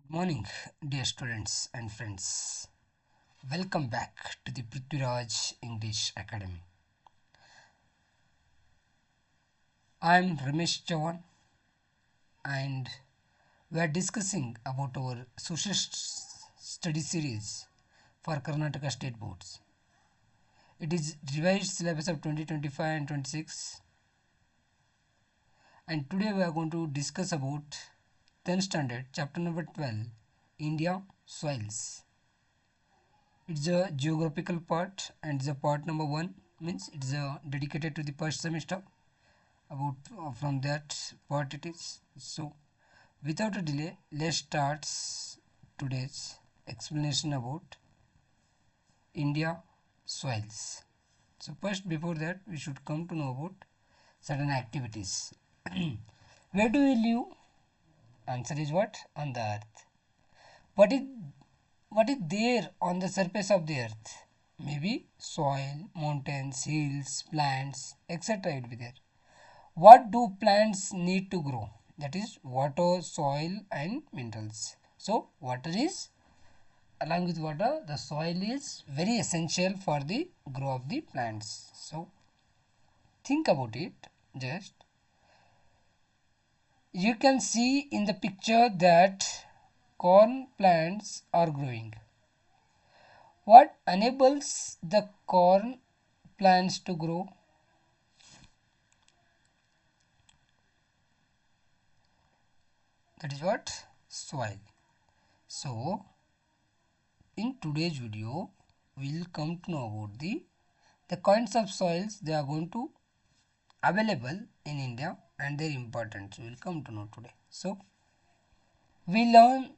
Good morning, dear students and friends. Welcome back to the Prithviraj English Academy. I am Ramesh and we are discussing about our social study series for Karnataka State Boards. It is revised syllabus of 2025 and 26, and today we are going to discuss about 10th standard chapter number 12, India Soils. It's a geographical part and the part number 1 means it's dedicated to the first semester. About from that part it is. So without a delay, let's start today's explanation about India soils. So first, before that, we should come to know about certain activities. Where do we live? Answer is what? On the earth. What is what is there on the surface of the earth? Maybe soil, mountains, hills, plants, etc. will be there. What do plants need to grow? That is water, soil and minerals. So water is, along with water, the soil is very essential for the growth of the plants. So think about it. Just you can see in the picture that corn plants are growing. What enables the corn plants to grow? That is what? Soil. So in today's video we will come to know about the kinds of soils they are going to available in India and their importance. We will come to know today. So we learn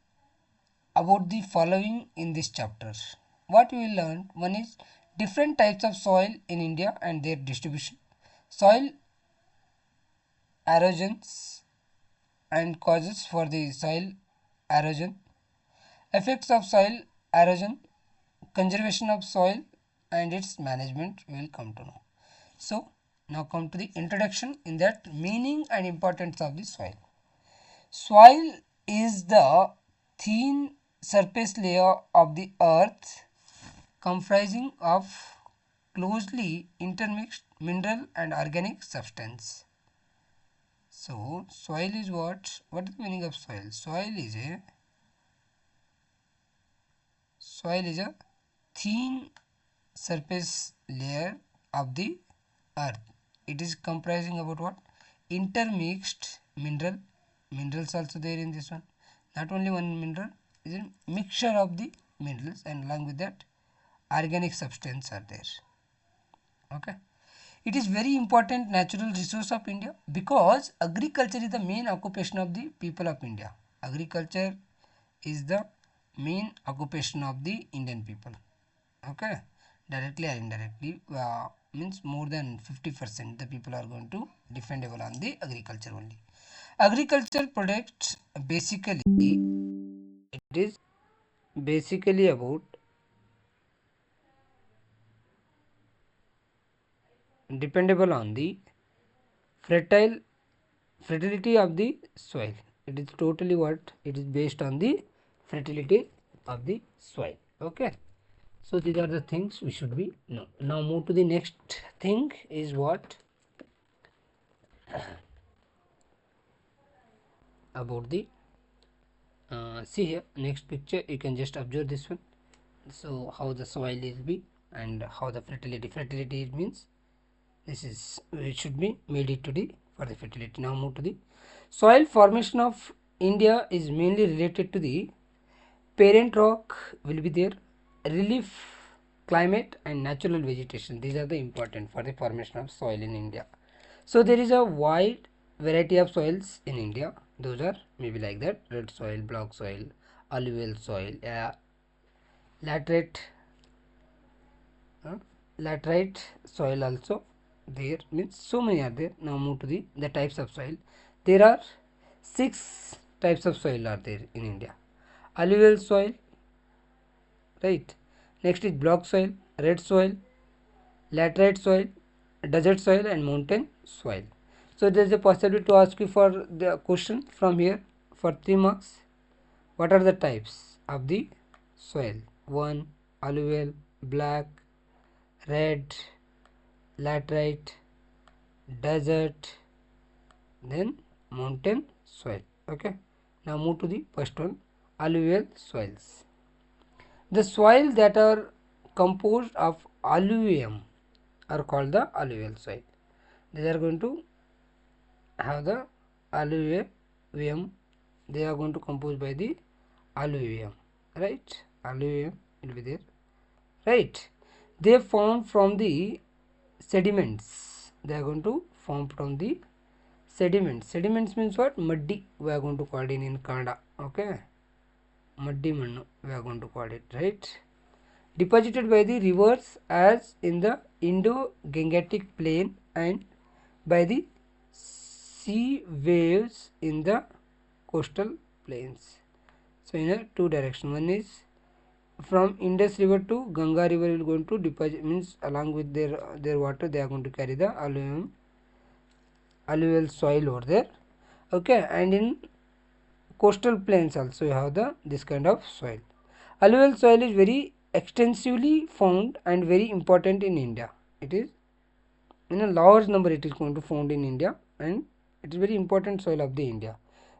about the following in this chapter. What we will learn: one is different types of soil in India and their distribution, soil erosions and causes for the soil erosion, effects of soil erosion, conservation of soil and its management we will come to know. So now come to the introduction, in that meaning and importance of the soil. Soil is the thin surface layer of the earth comprising of closely intermixed mineral and organic substance. So soil is what? What is the meaning of soil? Soil is a thin surface layer of the earth. It is comprising about what? Intermixed minerals also there in this one. Not only one mineral, is a mixture of the minerals, and along with that organic substance are there. Okay. It is very important natural resource of India because agriculture is the main occupation of the people of India. Agriculture is the main occupation of the Indian people. Okay, directly or indirectly, means more than 50% the people are going to dependable on the agriculture only. Agriculture products basically, it is basically about dependable on the fertility of the soil. It is totally what? It is based on the fertility of the soil. Okay. So these are the things we should be know. Now move to the next thing is what? About the see here next picture, you can just observe this one. So how the soil is be and how the fertility means this is, it should be made it to the for the fertility. Now move to the soil formation of India is mainly related to the parent rock will be there, relief, climate and natural vegetation. These are the important for the formation of soil in India. So there is a wide variety of soils in India. Those are maybe like that: red soil, black soil, alluvial soil, laterite laterite soil also there, means so many are there. Now move to the types of soil. There are 6 types of soil are there in India. Alluvial soil, right? Next is black soil, red soil, laterite soil, desert soil and mountain soil. So there is a possibility to ask you for the question from here for 3 marks. What are the types of the soil? 1. Alluvial, black, red, laterite, desert, then mountain soil. Okay, now move to the first one, alluvial soils. The soil that are composed of alluvium are called the alluvial soil. They are going to have the alluvium. They are going to compose by the alluvium, right? Alluvium will be there, right? They form from the sediments. They are going to form from the sediments. Sediments means what? Muddy. We are going to call it in Kannada. Okay, muddy mannu we are going to call it, right? Deposited by the rivers as in the Indo-Gangetic plain and by the sea waves in the coastal plains. So in a two direction, one is from Indus river to Ganga river will going to deposit, means along with their water they are going to carry the alluvial soil over there. Okay, and in coastal plains also you have the this kind of soil. Alluvial soil is very extensively found and very important in India. It is in a large number it is going to found in India, and it is very important soil of the India.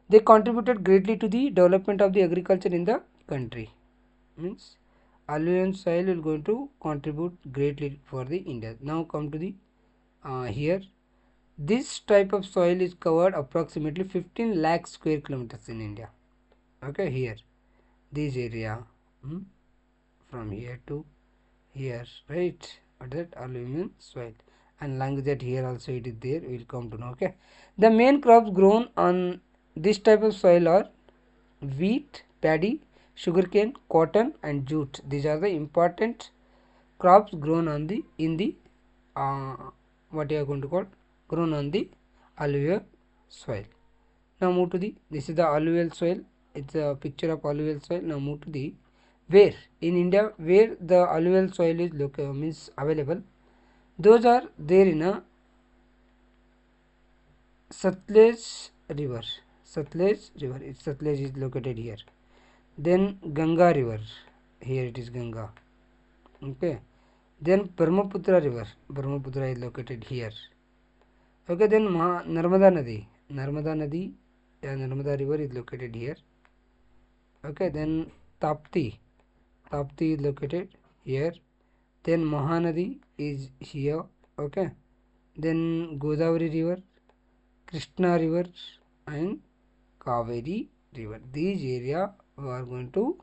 They contributed greatly to the development of the agriculture in the country. Means alluvial soil will going to contribute greatly for the India. Now come to the here. This type of soil is covered approximately 15 lakh square kilometers in India. Okay, here this area from here to here, right? That alluvial soil, and along that here also it is there. We will come to know. Okay, the main crops grown on this type of soil are wheat, paddy, sugarcane, cotton, and jute. These are the important crops grown on the what you are going to call grown on the alluvial soil. Now move to the, this is the alluvial soil. It's a picture of alluvial soil. Now move to the where in India where the alluvial soil is means available. Those are there in a Satluj river. Satluj river. It's Satluj is located here. Then Ganga river. Here it is Ganga. Okay. Then Brahmaputra river. Brahmaputra is located here. Okay. Then Narmada Nadi. Narmada Nadi. Narmada river is located here. Okay. Then Tapti. Tapti is located here. Then Mahanadi is here. Okay. Then Godavari river, Krishna river, and Kaveri river. These area we are going to,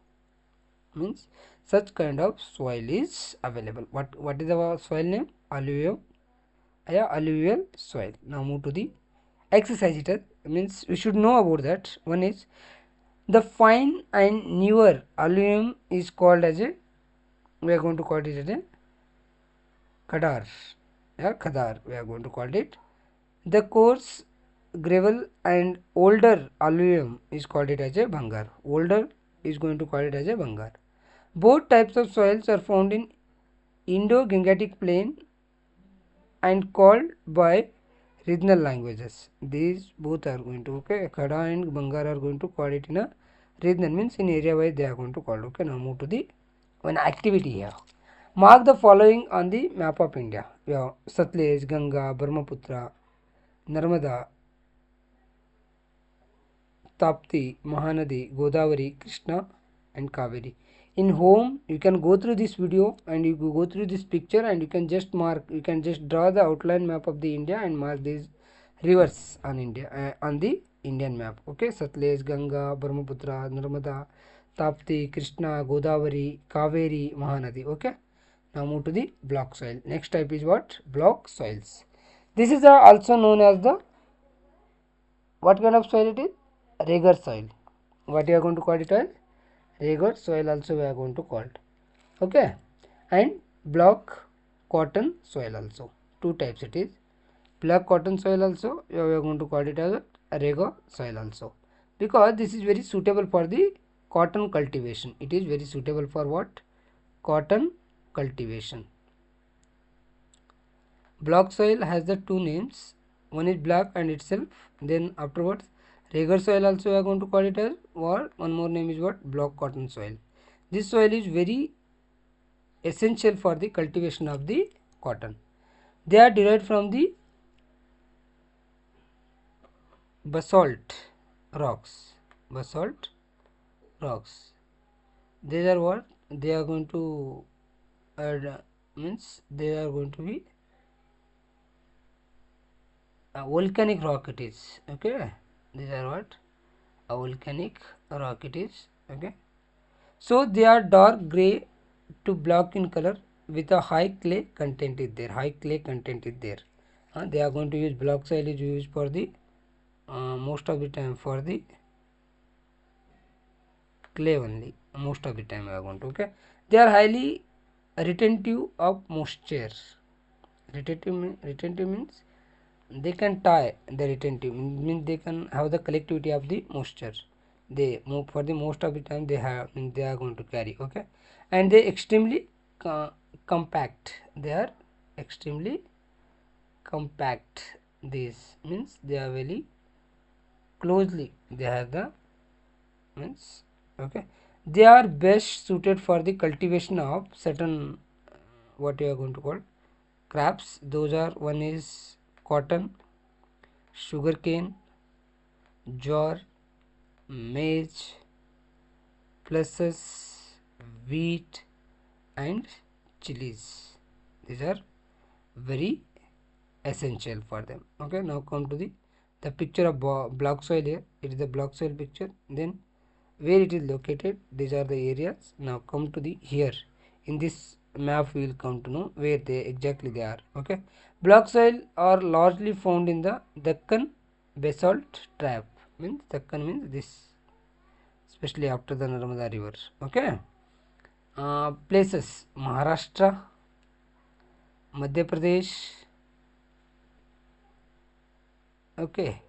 means such kind of soil is available. What is our soil name? Alluvial. Alluvial soil. Now move to the exercise. It means we should know about that. One is the fine and newer alluvium is called as a, we are going to call it as a Khadar. Khadar we are going to call it. The coarse gravel and older alluvium is called it as a Bhangar. Older is going to call it as a Bhangar. Both types of soils are found in Indo-Gangetic plain and called by regional languages. These both are going to, okay, Khada and Bhangar are going to call it in a regional, means in area wise they are going to call. Okay, now move to the one activity here. Mark the following on the map of India. We have Satluj, Ganga, Brahmaputra, Narmada, Tapti, Mahanadi, Godavari, Krishna, and Kaveri. In home, you can go through this video and you go through this picture and you can just mark, you can just draw the outline map of the India and mark these rivers on India on the Indian map. Okay, Satluj, Ganga, Brahmaputra, Narmada, Tapti, Krishna, Godavari, Kaveri, Mahanadi. Okay. Now move to the block soil. Next type is what? Block soils. This is also known as the, what kind of soil it is? Regular soil. What you are going to call it as? Regular soil also we are going to call it. Okay. And block cotton soil also. Two types it is. Black cotton soil also we are going to call it as a regular soil also. Because this is very suitable for the cotton cultivation. It is very suitable for what? Cotton cultivation. Block soil has the two names. One is black and itself, then afterwards Regular soil also we are going to call it as, or one more name is what, block cotton soil. This soil is very essential for the cultivation of the cotton. They are derived from the basalt rocks. Basalt rocks, these are what they are going to add, means they are going to be a volcanic rock it is. Okay, these are what, a volcanic rock it is. Okay, so they are dark gray to black in color with a high clay content is there. High clay content is there. They are going to use block soil is used for the most of the time for the clay only. Most of the time we are going to, okay, they are highly retentive of moisture. Retentive means they can tie, the retentive means they can have the collectivity of the moisture. They move for the most of the time they have, they are going to carry. Okay, and they extremely compact. They are extremely compact. This means they are very closely, they have the means, okay, they are best suited for the cultivation of certain what you are going to call crops. Those are, one is cotton, sugarcane, jowar, maize, pulses, wheat and chilies. These are very essential for them. Okay, now come to the picture of block soil. Here it is the block soil picture, then where it is located, these are the areas. Now come to the here in this map we will come to know where they exactly they are. Okay, block soil are largely found in the Deccan basalt trap, means Deccan means this, especially after the Narmada river. Okay, places Maharashtra, Madhya Pradesh. Okay,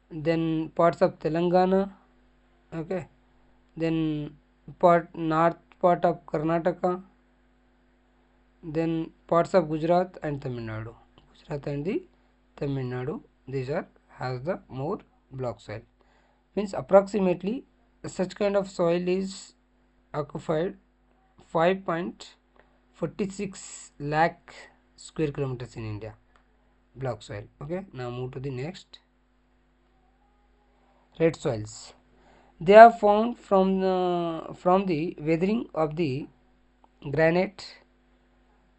then parts of Telangana. Okay, then north part of Karnataka, then parts of Gujarat and Tamil Nadu. Gujarat and the Tamil Nadu, these are has the more block soil. Means approximately such kind of soil is occupied 5.46 lakh square kilometers in India. Block soil. Okay, now move to the next. Red soils. They are found from the weathering of the granite.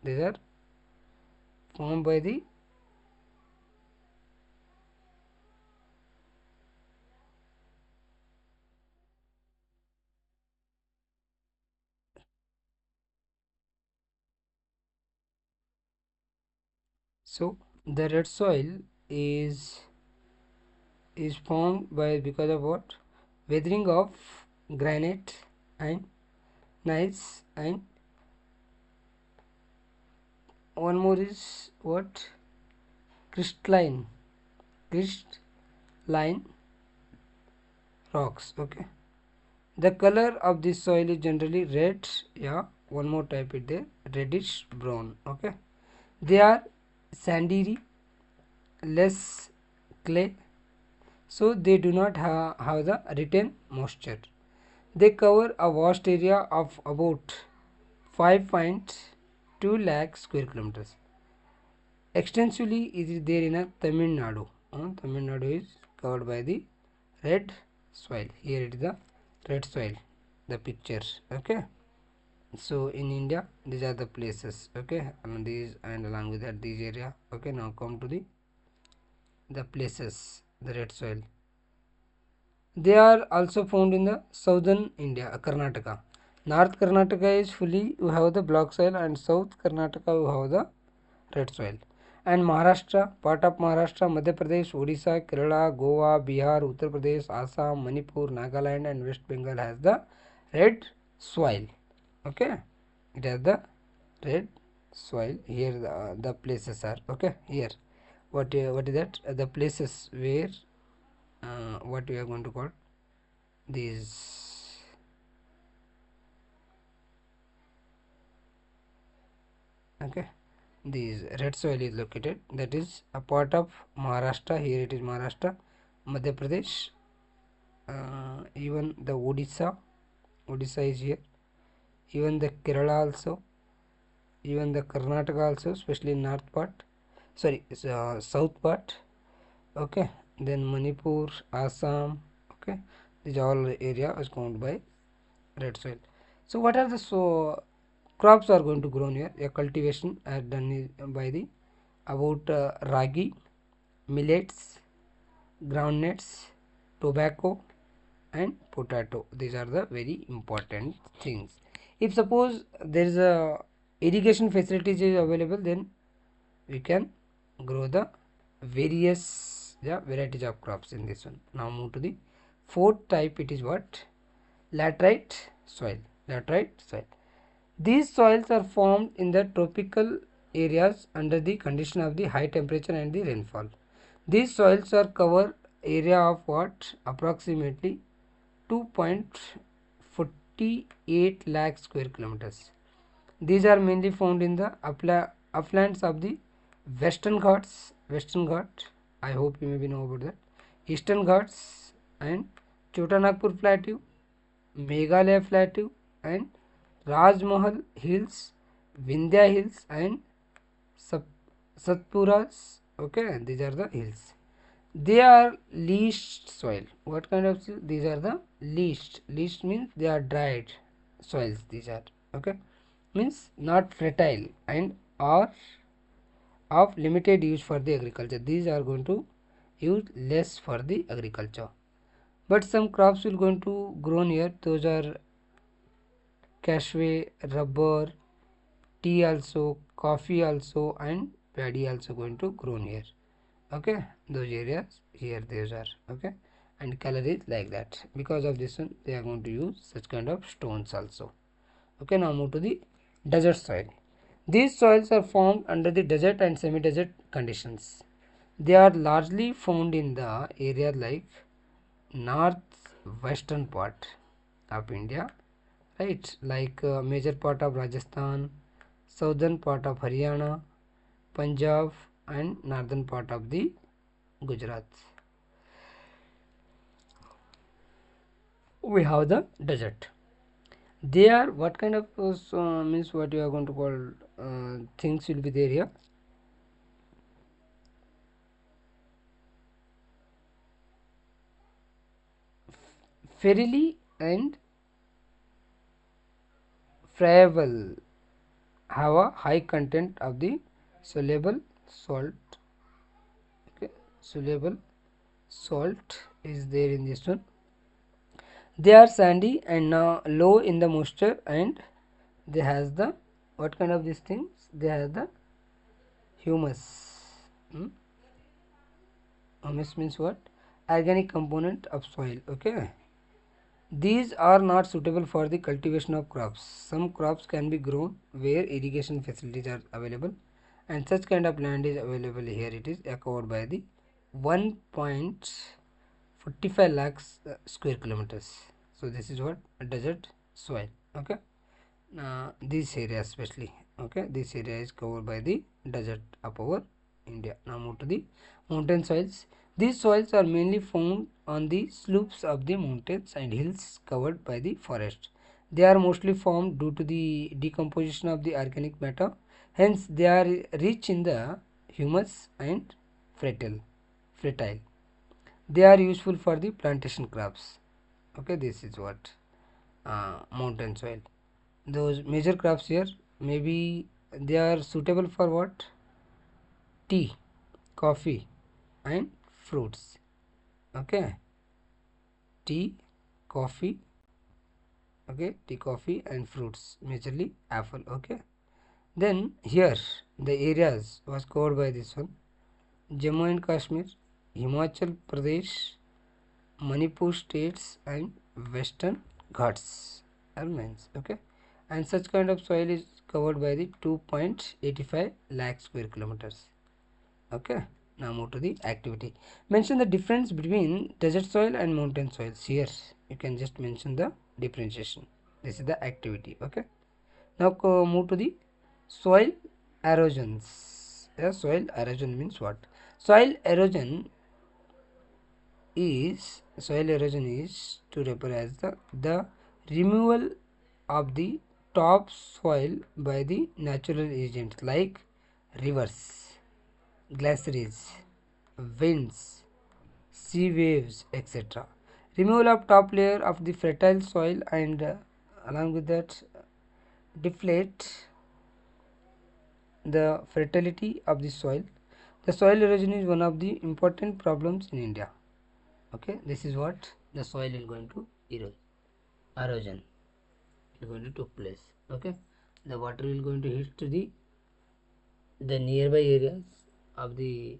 These are formed by the so the red soil is formed by because of what, weathering of granite and gneiss, and one more is what, crystalline crystalline rocks. Okay, the color of this soil is generally red. Yeah, one more type is there, reddish brown. Okay, they are sandy, less clay, so they do not have the retain moisture. They cover a vast area of about 5.2 lakh square kilometers. Extensively it is there in a Tamil Nadu. Tamil Nadu is covered by the red soil. Here it is the red soil, the picture. Okay, so in India these are the places. Okay, and these and along with that these area. Okay, now come to the places, the red soil. They are also found in the southern India, Karnataka. North Karnataka is fully you have the block soil, and South Karnataka you have the red soil. And Maharashtra, part of Maharashtra, Madhya Pradesh, Odisha, Kerala, Goa, Bihar, Uttar Pradesh, Assam, Manipur, Nagaland and West Bengal has the red soil. Okay, it has the red soil. Here the places are. Okay, here what is that, the places where what we are going to call these. Okay, these red soil is located, that is a part of Maharashtra. Here it is Maharashtra, Madhya Pradesh, even the Odisha is here, even the Kerala also, even the Karnataka also, especially north part, sorry, south part. Okay, then Manipur, Assam. Okay, these all area is counted by red soil. So what are the crops are going to grow here? A cultivation are done by the about ragi, millets, groundnuts, tobacco, and potato. These are the very important things. If suppose there is a irrigation facilities is available, then we can grow the various varieties of crops in this one. Now move to the fourth type. It is what? Laterite soil. Laterite soil. These soils are formed in the tropical areas under the condition of the high temperature and the rainfall. These soils are cover area of what? Approximately 2.48 lakh square kilometers. These are mainly found in the uplands of the Western Ghats. Western Ghats. I hope you maybe know about that. Eastern Ghats and Chotanagpur Plateau, Meghalaya Plateau, and Rajmahal Hills, Vindhya Hills, and Satpuras. Okay, these are the hills. They are leached soil. What kind of soil? These are the leached. Leached means they are dried soils. These are okay. Means not fertile and are of limited use for the agriculture. These are going to use less for the agriculture. But some crops will going to grow here. Those are cashew, rubber, tea also, coffee also, and paddy also going to grow here. Okay, those areas here those are okay, and color is like that. Because of this one, they are going to use such kind of stones also. Okay, now move to the desert soil. These soils are formed under the desert and semi-desert conditions. They are largely found in the area like north-western part of India, right? Like major part of Rajasthan, southern part of Haryana, Punjab, and northern part of the Gujarat. We have the desert. They are what kind of means what you are going to call things will be there here. Ferily and friable have a high content of the soluble salt. Okay, soluble salt is there in this one. They are sandy and now low in the moisture, and they has the what kind of these things? They have the humus. Humus means what? Organic component of soil. Okay. These are not suitable for the cultivation of crops. Some crops can be grown where irrigation facilities are available, and such kind of land is available here. It is covered by the 1.45 lakhs square kilometers. So this is what a desert soil. Okay, this area especially. Okay, this area is covered by the desert of our India. Now move to the mountain soils. These soils are mainly found on the slopes of the mountains and hills covered by the forest. They are mostly formed due to the decomposition of the organic matter. Hence, they are rich in the humus and fertile. They are useful for the plantation crops. Okay, this is what mountain soil. Those major crops here, maybe they are suitable for what? Tea, coffee, and fruits. Okay, tea, coffee. Okay, tea, coffee, and fruits. Majorly apple. Okay. Then here the areas was covered by this one: Jammu and Kashmir, Himachal Pradesh, Manipur states, and Western Ghats are means. Okay, and such kind of soil is covered by the 2.85 lakh square kilometers. Okay, now move to the activity. Mention the difference between desert soil and mountain soils. Here you can just mention the differentiation. This is the activity. Okay, now move to the soil erosions. Yeah, soil erosion means what? Soil erosion is soil erosion is to refer as the removal of the top soil by the natural agents like rivers, glaciers, winds, sea waves, etc. Removal of top layer of the fertile soil and along with that deflate the fertility of the soil. The soil erosion is one of the important problems in India. Okay, this is what the soil is going to erosion is going to take place. Okay, the water is going to hit to the nearby areas of the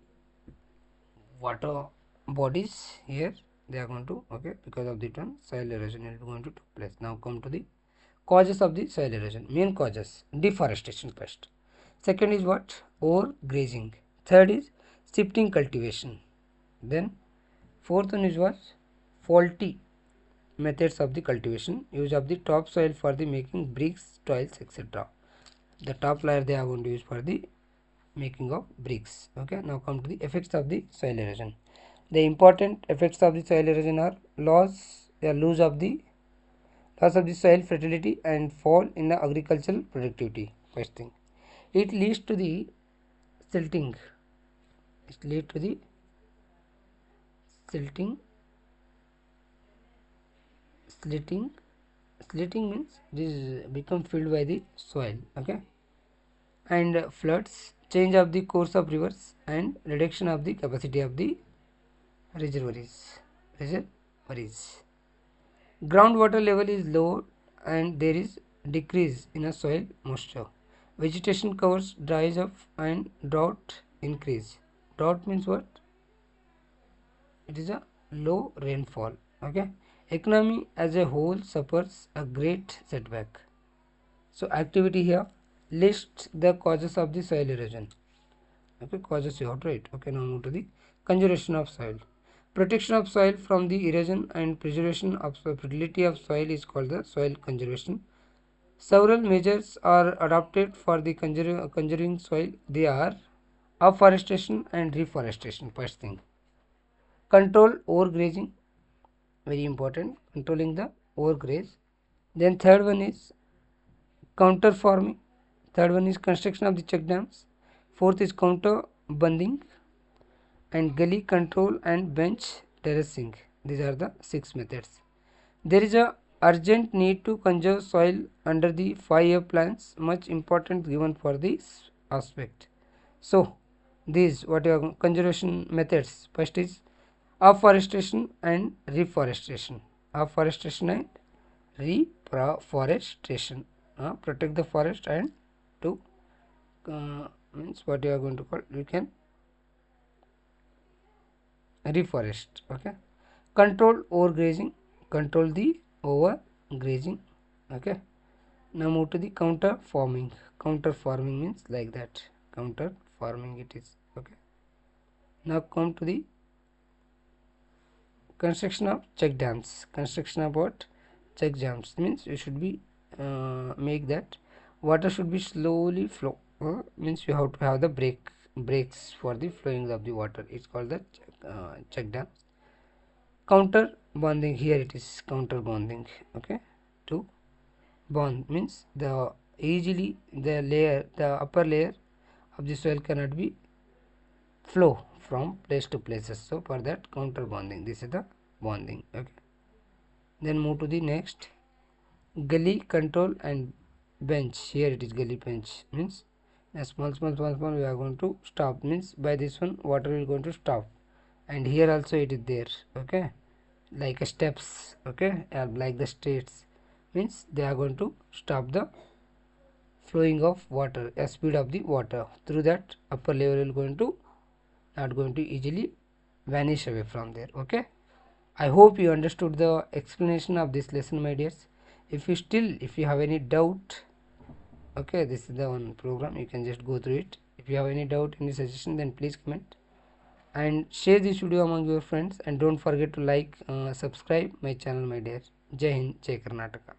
water bodies. Here they are going to, okay, because of the term soil erosion is going to take place. Now come to the causes of the soil erosion. Main causes: deforestation first. Second is what? Overgrazing. Third is shifting cultivation. Then fourth one is what? Faulty methods of the cultivation. Use of the topsoil for the making bricks, tiles, etc. The top layer they are going to use for the making of bricks. Okay, now come to the effects of the soil erosion. The important effects of the soil erosion are loss of the soil fertility and fall in the agricultural productivity. First thing, it leads to the silting. It leads to the silting. Slitting means this become filled by the soil. Okay, and floods, change of the course of rivers, and reduction of the capacity of the reservoirs. Groundwater level is low and there is decrease in a soil moisture. Vegetation covers dries up and drought increase. Drought means what? It is a low rainfall. Okay. Economy as a whole suffers a great setback. So activity here lists the causes of the soil erosion. Okay, causes you have to write. Okay, now move to the conservation of soil. Protection of soil from the erosion and preservation of fertility of soil is called the soil conservation. Several measures are adopted for the conserving soil. They are afforestation and reforestation. First thing, control overgrazing, very important, controlling the overgraze. Then third one is counter farming. Third one is construction of the check dams. Fourth is counter bunding and gully control and bench terracing. These are the 6 methods. There is a urgent need to conserve soil under the 5-year plans, much important given for this aspect. So these what are conservation methods? First is afforestation and reforestation. Afforestation and reforestation. Protect the forest and to means what you are going to call, you can reforest. Okay, control overgrazing, control the overgrazing. Okay, now move to the counter farming. Counter farming means like that, counter farming it is. Okay, now come to the construction of check dams. Construction of what? Check dams means you should be make that water should be slowly flow. Means you have to have the breaks for the flowing of the water. It's called the check dam. Counter bonding, here it is counter bonding. Okay, to bond means the easily the upper layer of the soil cannot be flow from place to places. So for that counter bonding, this is the bonding. Okay, then move to the next, gully control and bench. Here it is gully bench means a small we are going to stop, means by this one water is going to stop, and here also it is there. Okay, like a steps. Okay, like the states means they are going to stop the flowing of water, a speed of the water through that upper level is going to not going to easily vanish away from there. Okay, I hope you understood the explanation of this lesson, my dears. If you have any doubt, okay, this is the one program, you can just go through it. If you have any doubt, any suggestion, then please comment and share this video among your friends, and don't forget to like, subscribe my channel, my dear. Jai Hind, Jai Karnataka.